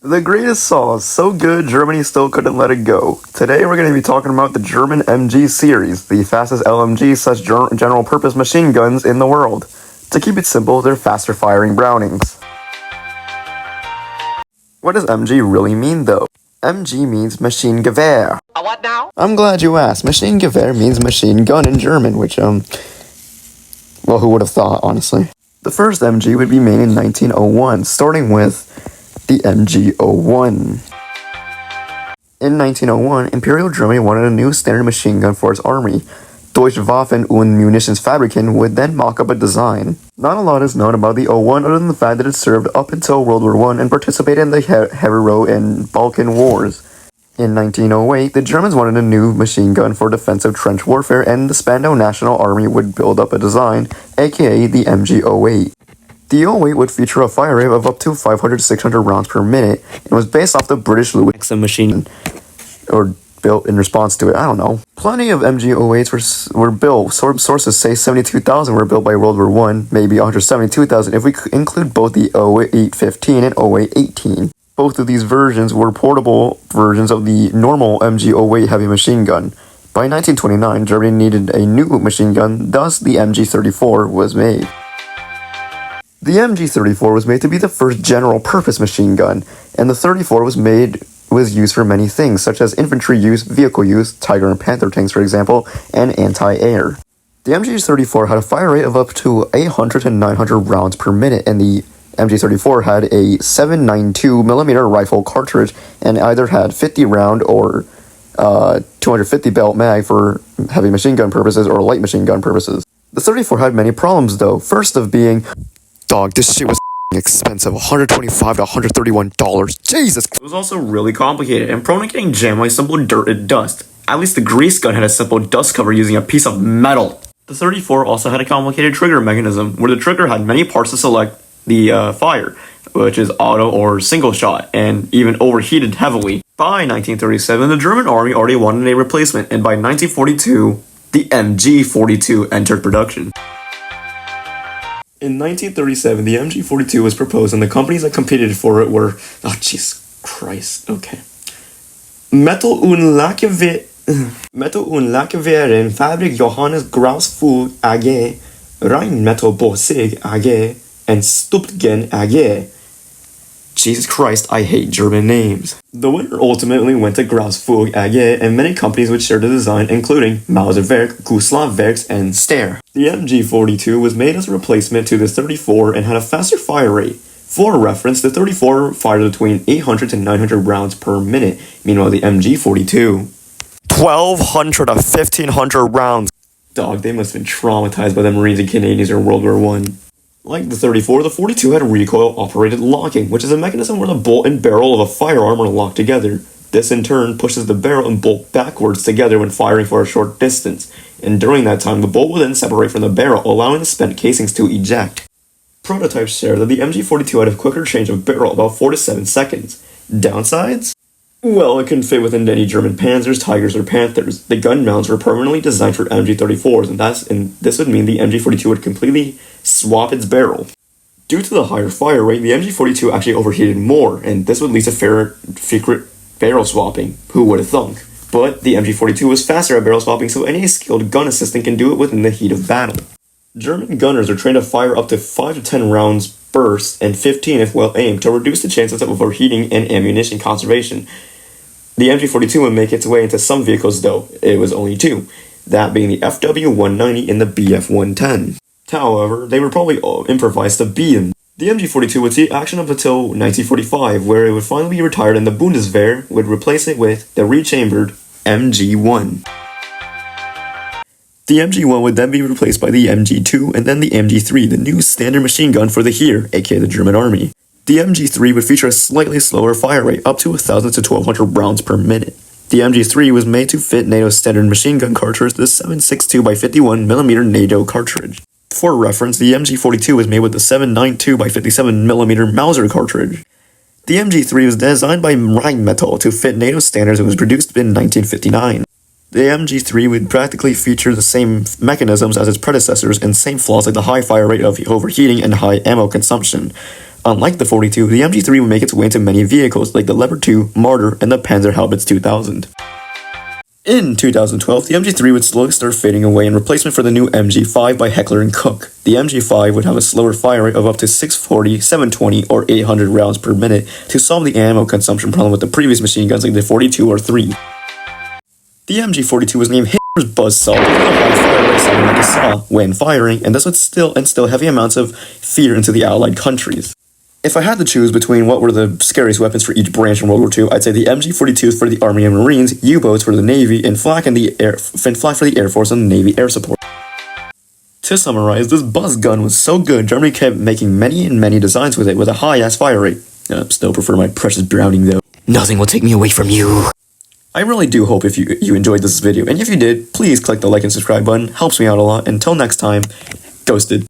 The greatest sauce, so good Germany still couldn't let it go. Today we're going to be talking about the German MG series, the fastest LMG general purpose machine guns in the world. To keep it simple, they're faster firing Brownings. What does MG really mean though? MG means Maschinengewehr. What now? I'm glad you asked. Maschinengewehr means machine gun in German, which, well, who would have thought, honestly? The first MG would be made in 1901, starting with the MG-01. In 1901, Imperial Germany wanted a new standard machine gun for its army. Deutsche Waffen und Munitionsfabriken would then mock up a design. Not a lot is known about the 01 other than the fact that it served up until World War I and participated in the Herero and Balkan Wars. In 1908, the Germans wanted a new machine gun for defensive trench warfare, and the Spandau National Army would build up a design, aka the MG-08. The 08 would feature a fire rate of up to 500-600 rounds per minute, and was based off the British Lewis Maxim machine, or built in response to it, I don't know. Plenty of MG-08s were built. Sources say 72,000 were built by World War I, maybe 172,000 if we include both the 08-15 and 08-18. Both of these versions were portable versions of the normal MG-08 heavy machine gun. By 1929, Germany needed a new machine gun, thus the MG-34 was made. The MG-34 was made to be the first general-purpose machine gun, and the 34 was used for many things, such as infantry use, vehicle use, Tiger and Panther tanks for example, and anti-air. The MG-34 had a fire rate of up to 800 to 900 rounds per minute, and the MG-34 had a 7.92mm rifle cartridge, and either had 50 round or 250 belt mag for heavy machine gun purposes or light machine gun purposes. The 34 had many problems though, first of being, dog, this shit was expensive, $125 to $131. Jesus! It was also really complicated and prone to getting jammed by simple dirt and dust. At least the grease gun had a simple dust cover using a piece of metal. The 34 also had a complicated trigger mechanism, where the trigger had many parts to select the fire, which is auto or single shot, and even overheated heavily. By 1937, the German army already wanted a replacement, and by 1942, the MG-42 entered production. In 1937, the MG-42 was proposed, and the companies that competed for it were, oh jeez Christ, okay. Metall- und Lackierereienfabrik Johannes Grausvogel AG, Rheinmetall Borsig AG, and Stuttgen AG. Jesus Christ, I hate German names. The winner ultimately went to Grausvogel AG, and many companies would share the design, including Mauserwerk, Gustav Werks, and Steyr. The MG-42 was made as a replacement to the 34 and had a faster fire rate. For reference, the 34 fired between 800 to 900 rounds per minute, meanwhile the MG-42, 1,200 to 1,500 rounds. Dog, they must have been traumatized by the Marines and Canadians in World War I. Like the 34, the 42 had recoil-operated locking, which is a mechanism where the bolt and barrel of a firearm are locked together. This in turn pushes the barrel and bolt backwards together when firing for a short distance, and during that time the bolt will then separate from the barrel, allowing the spent casings to eject. Prototypes share that the MG-42 had a quicker change of barrel, about 4 to 7 seconds. Downsides? Well, it couldn't fit within any German Panzers, Tigers, or Panthers. The gun mounts were permanently designed for MG-34s, and this would mean the MG-42 would completely swap its barrel. Due to the higher fire rate, the MG-42 actually overheated more, and this would lead to frequent barrel swapping. Who would have thunk? But the MG-42 was faster at barrel swapping, so any skilled gun assistant can do it within the heat of battle. German gunners are trained to fire up to 5 to 10 rounds bursts, and 15 if well aimed, to reduce the chances of overheating and ammunition conservation. The MG-42 would make its way into some vehicles though. It was only 2, that being the FW-190 and the BF-110. However, they were probably improvised to be in. The MG-42 would see action up until 1945, where it would finally be retired and the Bundeswehr would replace it with the rechambered MG-1. The MG-1 would then be replaced by the MG-2 and then the MG-3, the new standard machine gun for the Heer, aka the German Army. The MG-3 would feature a slightly slower fire rate, up to 1,000 to 1,200 rounds per minute. The MG-3 was made to fit NATO's standard machine gun cartridge, the 7.62x51mm NATO cartridge. For reference, the MG-42 was made with the 7.92x57mm Mauser cartridge. The MG-3 was designed by Rheinmetall to fit NATO standards and was produced in 1959. The MG-3 would practically feature the same mechanisms as its predecessors and same flaws like the high fire rate of overheating and high ammo consumption. Unlike the 42, the MG3 would make its way into many vehicles like the Leopard 2, Marder, and the Panzerhaubitze 2000. In 2012, the MG3 would slowly start fading away in replacement for the new MG5 by Heckler & Koch. The MG5 would have a slower fire rate of up to 640, 720, or 800 rounds per minute to solve the ammo consumption problem with the previous machine guns like the 42 or 3. The MG42 was named Hitler's buzzsaw because of the high fire rate sounding like a saw when firing, and this would instill heavy amounts of fear into the Allied countries. If I had to choose between what were the scariest weapons for each branch in World War II, I'd say the MG42 for the Army and Marines, U-boats for the Navy, and flak for the Air Force and the Navy Air Support. To summarize, this buzz gun was so good, Germany kept making many designs with it with a high-ass fire rate. Still prefer my precious Browning though. Nothing will take me away from you. I really do hope if you enjoyed this video, and if you did, please click the like and subscribe button, helps me out a lot. Until next time, Ghosted.